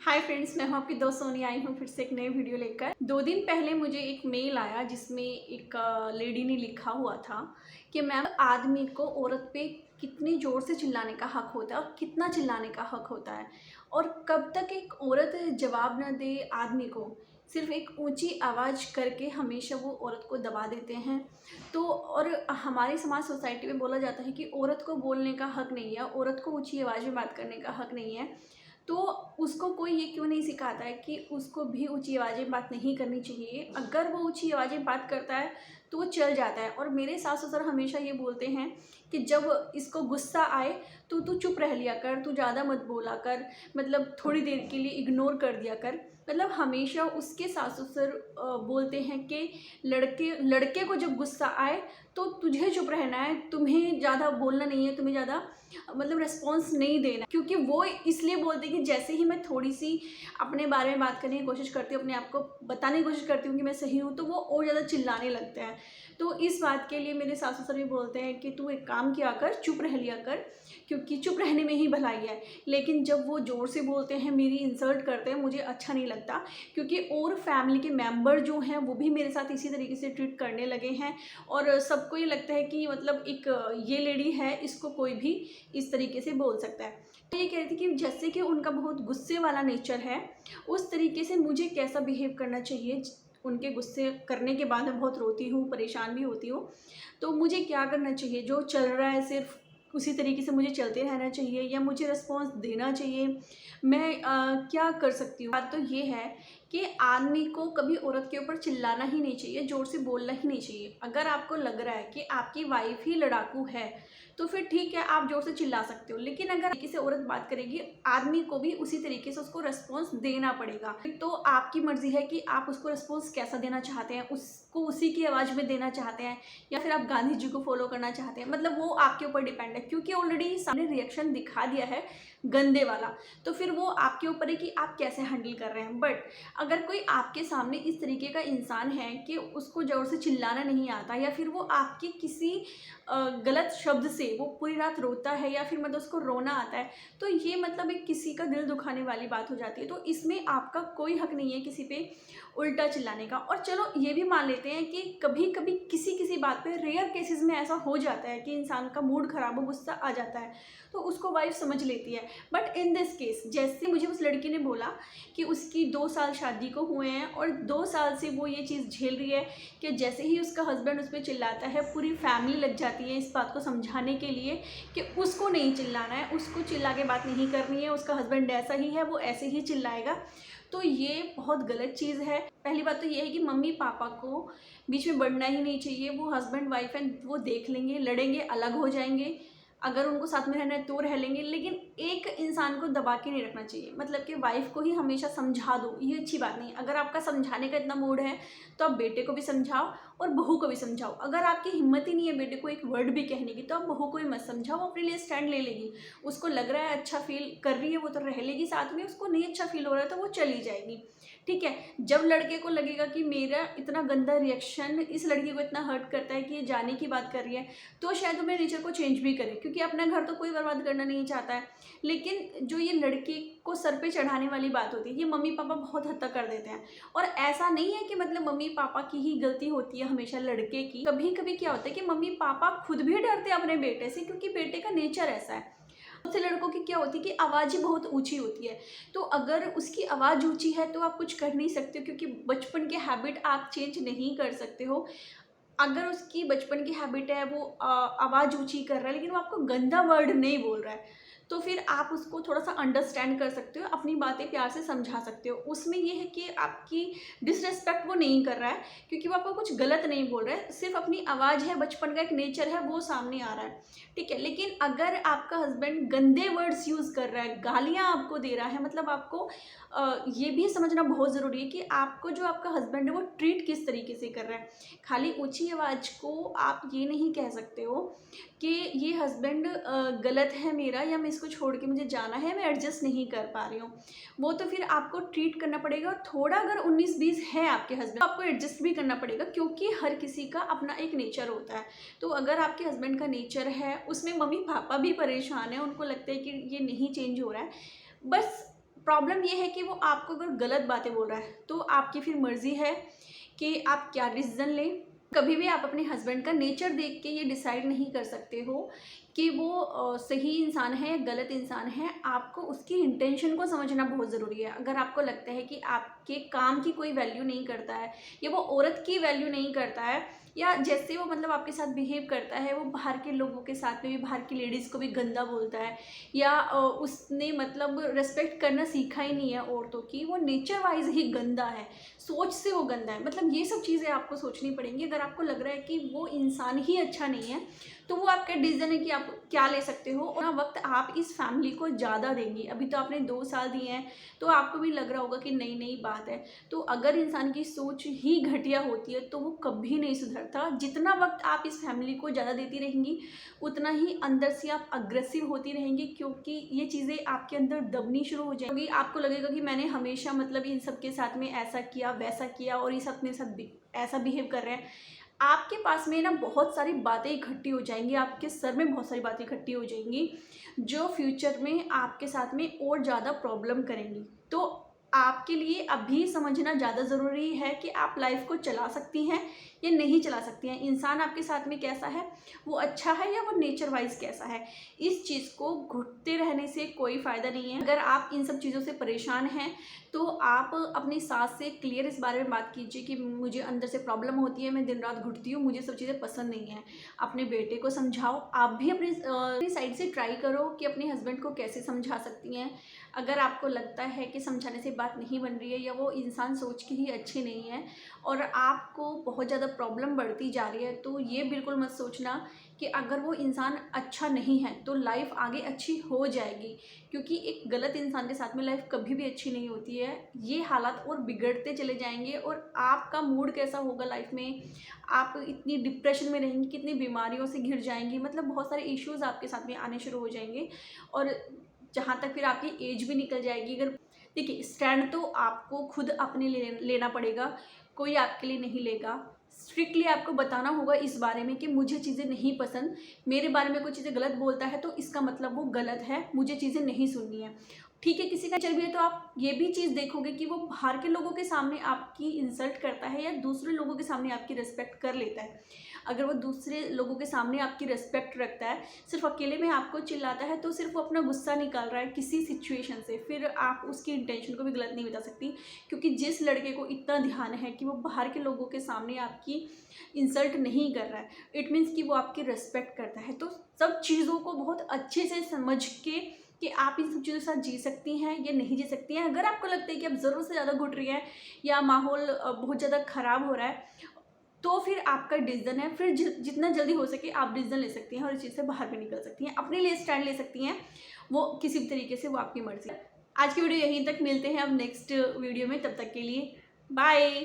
Hi friends, मैं हूं आपकी दोस्त सोनी। आई हूं फिर से एक नई वीडियो लेकर। 2 दिन पहले मुझे एक मेल आया जिसमें एक लेडी ने लिखा हुआ था कि मैम, आदमी को औरत पे कितनी ज़ोर से चिल्लाने का हक होता है और कितना चिल्लाने का हक होता है, और कब तक एक औरत जवाब न दे आदमी को। सिर्फ एक ऊंची आवाज़ करके हमेशा वो औरत को दबा देते हैं। तो और हमारे समाज सोसाइटी में बोला जाता है कि औरत को बोलने का हक नहीं है, औरत को ऊंची आवाज़ में बात करने का हक नहीं है। तो उसको कोई ये क्यों नहीं सिखाता है कि उसको भी ऊँची आवाज़ में बात नहीं करनी चाहिए। अगर वो ऊँची आवाज़ में बात करता है तो वो चल जाता है। और मेरे सास-ससुर हमेशा ये बोलते हैं कि जब इसको गुस्सा आए तो तू चुप रह लिया कर, तू ज़्यादा मत बोला कर, मतलब थोड़ी देर के लिए इग्नोर कर दिया कर। मतलब हमेशा उसके सास-ससुर बोलते हैं कि लड़के लड़के को जब गुस्सा आए तो तुझे चुप रहना है, तुम्हें ज़्यादा बोलना नहीं है, तुम्हें ज़्यादा मतलब रिस्पॉन्स नहीं देना। क्योंकि वो इसलिए बोलते हैं कि जैसे ही मैं थोड़ी-सी अपने बारे में बात करने की कोशिश करती हूँ, अपने आप को बताने की कोशिश करती हूँ कि मैं सही हूँ, तो वो और ज़्यादा चिल्लाने लगते हैं। तो इस बात के लिए मेरे सास-ससुर भी बोलते हैं कि तू एक काम किया कर, चुप रह लिया कर, क्योंकि चुप रहने में ही भलाई है। लेकिन जब वो ज़ोर से बोलते हैं, मेरी इंसल्ट करते हैं, मुझे अच्छा नहीं लगता। क्योंकि और फैमिली के मेंबर जो हैं वो भी मेरे साथ इसी तरीके से ट्रीट करने लगे हैं, और सबको ये लगता है कि मतलब एक ये लेडी है, इसको कोई भी इस तरीके से बोल सकता है। तो ये कह रही थी कि जैसे कि उनका बहुत गुस्से वाला नेचर है, उस तरीके से मुझे कैसा बिहेव करना चाहिए। उनके गुस्से करने के बाद मैं बहुत रोती हूँ, परेशान भी होती हूँ। तो मुझे क्या करना चाहिए? जो चल रहा है सिर्फ़ उसी तरीके से मुझे चलते रहना चाहिए, या मुझे रिस्पॉन्स देना चाहिए? मैं क्या कर सकती हूँ? बात तो ये है कि आदमी को कभी औरत के ऊपर चिल्लाना ही नहीं चाहिए, ज़ोर से बोलना ही नहीं चाहिए। अगर आपको लग रहा है कि आपकी वाइफ़ ही लड़ाकू है, तो फिर ठीक है, आप ज़ोर से चिल्ला सकते हो। लेकिन अगर तरीके से औरत बात करेगी, आदमी को भी उसी तरीके से उसको रिस्पॉन्स देना पड़ेगा। तो आपकी मर्ज़ी है कि आप उसको रिस्पॉन्स कैसा देना चाहते हैं, उसको उसी की आवाज़ में देना चाहते हैं, या फिर आप गांधी जी को फॉलो करना चाहते हैं। मतलब वो आपके ऊपर डिपेंड है, क्योंकि ऑलरेडी सामने रिएक्शन दिखा दिया है गंदे वाला। तो फिर वो आपके ऊपर है कि आप कैसे हैंडल कर रहे हैं। बट अगर कोई आपके सामने इस तरीके का इंसान है कि उसको ज़ोर से चिल्लाना नहीं आता, या फिर वो आपके किसी गलत शब्द से वो पूरी रात रोता है, या फिर मतलब उसको रोना आता है, तो ये मतलब एक किसी का दिल दुखाने वाली बात हो जाती है। तो इसमें आपका कोई हक नहीं है किसी पे उल्टा चिल्लाने का। और चलो ये भी मान लेते हैं कि कभी कभी किसी किसी बात पे, रेयर केसेस में ऐसा हो जाता है कि इंसान का मूड खराब हो, गुस्सा आ जाता है, तो उसको वाइफ समझ लेती है। बट इन दिस केस, जैसे मुझे उस लड़की ने बोला कि उसकी 2 साल शादी को हुए हैं, और 2 साल से वो ये चीज़ झेल रही है कि जैसे ही उसका हस्बैंड उस पर चिल्लाता है, पूरी फैमिली लग जाती है इस बात को समझाने के लिए कि उसको नहीं चिल्लाना है, उसको चिल्ला के बात नहीं करनी है, उसका हस्बैंड ऐसा ही है, वो ऐसे ही चिल्लाएगा। तो ये बहुत गलत चीज़ है। पहली बात तो ये है कि मम्मी पापा को बीच में बढ़ना ही नहीं चाहिए। वो हस्बैंड वाइफ हैं, वो देख लेंगे, लड़ेंगे, अलग हो जाएंगे। अगर उनको साथ में रहना है तो रह लेंगे, लेकिन एक इंसान को दबा के नहीं रखना चाहिए। मतलब कि वाइफ को ही हमेशा समझा दो, ये अच्छी बात नहीं। अगर आपका समझाने का इतना मूड है तो आप बेटे को भी समझाओ और बहू को भी समझाओ। अगर आपकी हिम्मत ही नहीं है बेटे को एक वर्ड भी कहने की, तो आप बहू को ही मत समझाओ, अपने लिए स्टैंड ले लेगी। उसको लग रहा है अच्छा फील कर रही है वो, तो रह लेगी साथ में। उसको नहीं अच्छा फील हो रहा है तो वो चली जाएगी। ठीक है, जब लड़के को लगेगा कि मेरा इतना गंदा रिएक्शन इस लड़की को इतना हर्ट करता है कि ये जाने की बात कर रही है, तो शायद अपने नेचर को चेंज भी करे, क्योंकि अपना घर तो कोई बर्बाद करना नहीं चाहता है। लेकिन जो ये लड़के को सर पे चढ़ाने वाली बात होती है, ये मम्मी पापा बहुत हद तक कर देते हैं। और ऐसा नहीं है कि मतलब मम्मी पापा की ही गलती होती है हमेशा लड़के की। कभी कभी क्या होता है कि मम्मी पापा खुद भी डरते हैं अपने बेटे से, क्योंकि बेटे का नेचर ऐसा है। बहुत से लड़कों की क्या होती है कि आवाज़ ही बहुत ऊंची होती है। तो अगर उसकी आवाज़ ऊंची है तो आप कुछ कर नहीं सकते हो, क्योंकि बचपन के हैबिट आप चेंज नहीं कर सकते हो। अगर उसकी बचपन की हैबिट है, वो आवाज़ ऊँची कर रहा है, लेकिन वो आपको गंदा वर्ड नहीं बोल रहा है, तो फिर आप उसको थोड़ा-सा अंडरस्टैंड कर सकते हो, अपनी बातें प्यार से समझा सकते हो। उसमें ये है कि आपकी डिसरिस्पेक्ट वो नहीं कर रहा है, क्योंकि वो आपको कुछ गलत नहीं बोल रहा है, सिर्फ़ अपनी आवाज़ है, बचपन का एक नेचर है, वो सामने आ रहा है, ठीक है। लेकिन अगर आपका हस्बैंड गंदे वर्ड्स यूज़ कर रहा है, गालियाँ आपको दे रहा है, मतलब आपको ये भी समझना बहुत ज़रूरी है कि आपको जो आपका हस्बैंड है, वो ट्रीट किस तरीके से कर रहा है। खाली ऊँची आवाज़ को आप ये नहीं कह सकते हो कि ये हस्बैंड गलत है मेरा, या मैं इसको छोड़ के मुझे जाना है, मैं एडजस्ट नहीं कर पा रही हूँ। वो तो फिर आपको ट्रीट करना पड़ेगा, और थोड़ा अगर 19-20 है आपके हस्बैंड, तो आपको एडजस्ट भी करना पड़ेगा, क्योंकि हर किसी का अपना एक नेचर होता है। तो अगर आपके हस्बैंड का नेचर है, उसमें मम्मी पापा भी परेशान हैं, उनको लगता है कि ये नहीं चेंज हो रहा है, बस प्रॉब्लम ये है कि वो आपको अगर गलत बातें बोल रहा है तो आपकी फिर मर्ज़ी है कि आप क्या डिसीज़न लें। कभी भी आप अपने हस्बैंड का नेचर देख के ये डिसाइड नहीं कर सकते हो कि वो सही इंसान है या गलत इंसान है। आपको उसकी इंटेंशन को समझना बहुत ज़रूरी है। अगर आपको लगता है कि आपके काम की कोई वैल्यू नहीं करता है या वो औरत की वैल्यू नहीं करता है, या जैसे वो मतलब आपके साथ बिहेव करता है, वो बाहर के लोगों के साथ में भी, बाहर की लेडीज़ को भी गंदा बोलता है, या उसने मतलब रिस्पेक्ट करना सीखा ही नहीं है औरतों की, वो नेचर वाइज ही गंदा है, सोच से वो गंदा है, मतलब ये सब चीज़ें आपको सोचनी पड़ेंगी। अगर आपको लग रहा है कि वो इंसान ही अच्छा नहीं है तो वो आपका डिसीजन है कि आप क्या ले सकते हो। और वक्त आप इस फैमिली को ज़्यादा देंगी। अभी तो आपने 2 साल दिए हैं तो आपको भी लग रहा होगा कि नई नई बात है। तो अगर इंसान की सोच ही घटिया होती है तो वो कभी नहीं सुधरता। जितना वक्त आप इस फैमिली को ज़्यादा देती रहेंगी उतना ही अंदर से आप अग्रेसिव होती रहेंगी, क्योंकि ये चीज़ें आपके अंदर दबनी शुरू हो जाएंगी। आपको लगेगा कि मैंने हमेशा मतलब इन सब के साथ में ऐसा किया वैसा किया और ये सब मेरे साथ ऐसा बिहेव कर रहे हैं। आपके पास में ना बहुत सारी बातें इकट्ठी हो जाएंगी, आपके सर में बहुत सारी बातें इकट्ठी हो जाएंगी जो फ्यूचर में आपके साथ में और ज़्यादा प्रॉब्लम करेंगी। तो आपके लिए अभी समझना ज़्यादा ज़रूरी है कि आप लाइफ को चला सकती हैं या नहीं चला सकती हैं। इंसान आपके साथ में कैसा है, वो अच्छा है या वो नेचर वाइज कैसा है। इस चीज़ को घुटते रहने से कोई फ़ायदा नहीं है। अगर आप इन सब चीज़ों से परेशान हैं तो आप अपनी सास से क्लियर इस बारे में बात कीजिए कि मुझे अंदर से प्रॉब्लम होती है, मैं दिन रात घुटती हूँ, मुझे सब चीज़ें पसंद नहीं है। अपने बेटे को समझाओ। आप भी अपनी साइड से ट्राई करो कि अपने हस्बैंड को कैसे समझा सकती हैं। अगर आपको लगता है कि समझाने से बात नहीं बन रही है या वो इंसान सोच के ही अच्छे नहीं है और आपको बहुत ज़्यादा प्रॉब्लम बढ़ती जा रही है, तो ये बिल्कुल मत सोचना कि अगर वो इंसान अच्छा नहीं है तो लाइफ आगे अच्छी हो जाएगी, क्योंकि एक गलत इंसान के साथ में लाइफ कभी भी अच्छी नहीं होती है। ये हालात और बिगड़ते चले जाएंगे और आपका मूड कैसा होगा लाइफ में, आप इतनी डिप्रेशन में रहेंगी, कितनी बीमारियों से घिर जाएंगी, मतलब बहुत सारे इश्यूज़ आपके साथ में आने शुरू हो जाएंगे। और जहाँ तक फिर आपकी एज भी निकल जाएगी। अगर देखिए, स्टैंड तो आपको खुद अपने लेना पड़ेगा, कोई आपके लिए नहीं लेगा। स्ट्रिक्टली आपको बताना होगा इस बारे में कि मुझे चीज़ें नहीं पसंद, मेरे बारे में कोई चीज़ें गलत बोलता है तो इसका मतलब वो गलत है, मुझे चीज़ें नहीं सुननी है। ठीक है, किसी का नेचर भी है तो आप ये भी चीज़ देखोगे कि वो बाहर के लोगों के सामने आपकी इंसल्ट करता है या दूसरे लोगों के सामने आपकी रिस्पेक्ट कर लेता है। अगर वो दूसरे लोगों के सामने आपकी रिस्पेक्ट रखता है, सिर्फ अकेले में आपको चिल्लाता है, तो सिर्फ वो अपना गुस्सा निकाल रहा है किसी सिचुएशन से। फिर आप उसकी इंटेंशन को भी गलत नहीं बता सकती, क्योंकि जिस लड़के को इतना ध्यान है कि वो बाहर के लोगों के सामने आपकी इंसल्ट नहीं कर रहा है, इट मीन्स कि वो आपकी रिस्पेक्ट करता है। तो सब चीज़ों को बहुत अच्छे से समझ के कि आप इन सब चीज़ों के साथ जी सकती हैं या नहीं जी सकती हैं। अगर आपको लगता है कि आप ज़रूरत से ज़्यादा घुट रही हैं या माहौल बहुत ज़्यादा ख़राब हो रहा है, तो फिर आपका डिसीजन है। फिर जितना जल्दी हो सके आप डिसीजन ले सकती हैं और इस चीज़ से बाहर भी निकल सकती हैं, अपने लिए स्टैंड ले सकती हैं। वो किसी भी तरीके से, वो आपकी मर्ज़ी है। आज की वीडियो यहीं तक, मिलते हैं अब नेक्स्ट वीडियो में, तब तक के लिए बाय।